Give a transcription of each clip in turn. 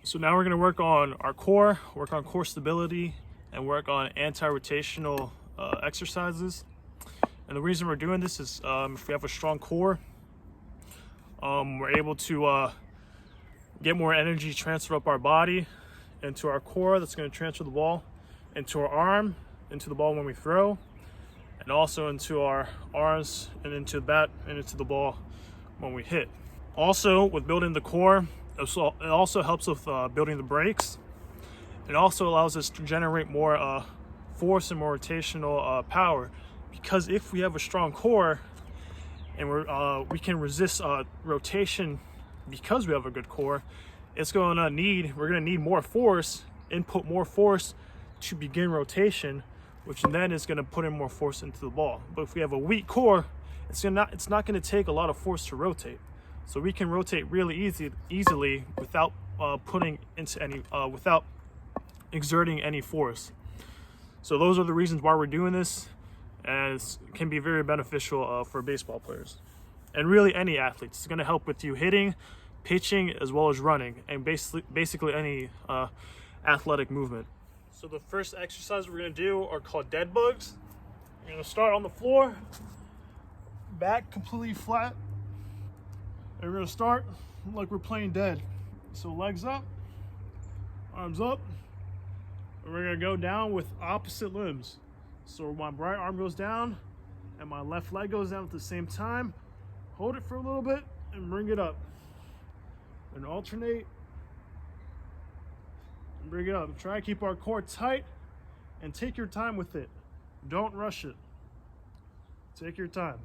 So now we're going to work on our core, work on core stability, and work on anti-rotational exercises. And the reason we're doing this is if we have a strong core, we're able to get more energy transferred up our body into our core. That's going to transfer the ball into our arm, into the ball when we throw, and also into our arms and into the bat and into the ball when we hit. Also, with building the core, it also helps with building the brakes. It also allows us to generate more force and more rotational power, because if we have a strong core and we can resist rotation because we have a good core, we're going to need more force, input more force to begin rotation, which then is going to put in more force into the ball. But if we have a weak core, it's not going to take a lot of force to rotate. So we can rotate really easily without without exerting any force. So those are the reasons why we're doing this, and it can be very beneficial for baseball players and really any athletes. It's going to help with you hitting, pitching, as well as running, and basically any athletic movement. So the first exercise we're going to do are called dead bugs. We're going to start on the floor, back completely flat. And we're going to start like we're playing dead. So legs up, arms up, and we're going to go down with opposite limbs. So my right arm goes down and my left leg goes down at the same time. Hold it for a little bit and bring it up. And alternate and bring it up. Try to keep our core tight and take your time with it. Don't rush it. Take your time.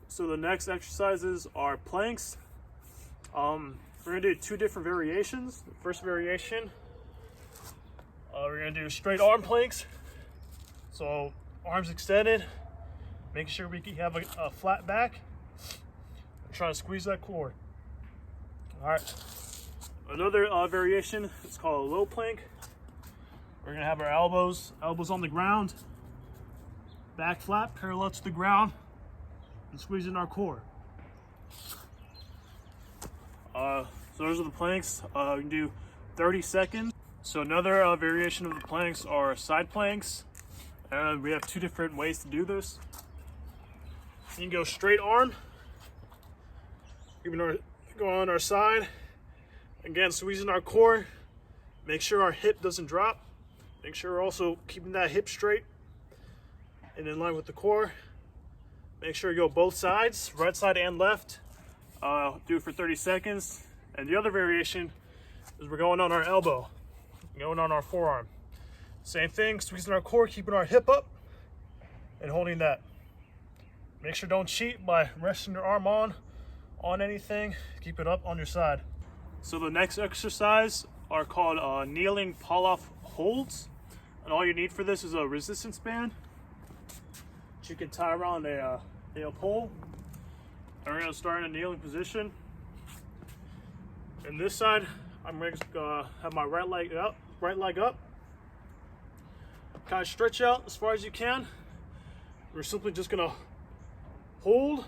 So the next exercises are planks. We're gonna do two different variations. The first variation, we're gonna do straight arm planks. So arms extended, making sure we can have a flat back. And try to squeeze that core. All right. Another variation is called a low plank. We're gonna have our elbows on the ground, back flat, parallel to the ground, and squeezing our core. So those are the planks. We can do 30 seconds. So another variation of the planks are side planks. We have two different ways to do this. You can go straight arm, go on our side. Again, squeezing our core. Make sure our hip doesn't drop. Make sure we're also keeping that hip straight and in line with the core. Make sure you go both sides, right side and left. Do it for 30 seconds. And the other variation is we're going on our elbow, going on our forearm. Same thing, squeezing our core, keeping our hip up, and holding that. Make sure don't cheat by resting your arm on anything. Keep it up on your side. So the next exercise are called kneeling Pallog Holds. And all you need for this is a resistance band, which you can tie around a pole. And we're gonna start in a kneeling position. And this side, I'm gonna have my right leg up. Kind of stretch out as far as you can. We're simply just gonna hold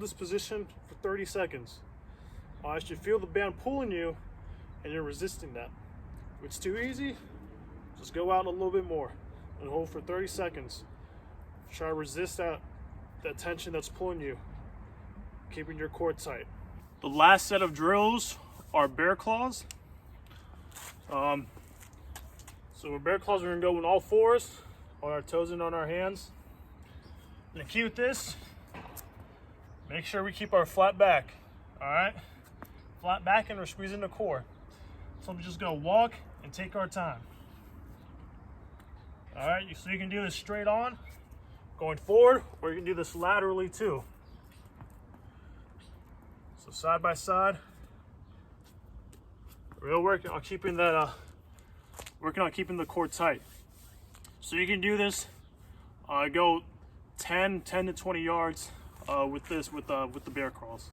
this position for 30 seconds. As you feel the band pulling you and you're resisting that. If it's too easy, just go out a little bit more and hold for 30 seconds. Try to resist that tension that's pulling you, keeping your core tight. The last set of drills are bear claws. So with bear claws, we're gonna go on all fours, on our toes and on our hands. And the key with this, make sure we keep our flat back, all right? Flat back, and we're squeezing the core. So we're just gonna walk and take our time. All right, so you can do this straight on, going forward, or you can do this laterally too. So side by side, we're working on keeping that, working on keeping the core tight. So you can do this, go 10 to 20 yards with the bear crawls.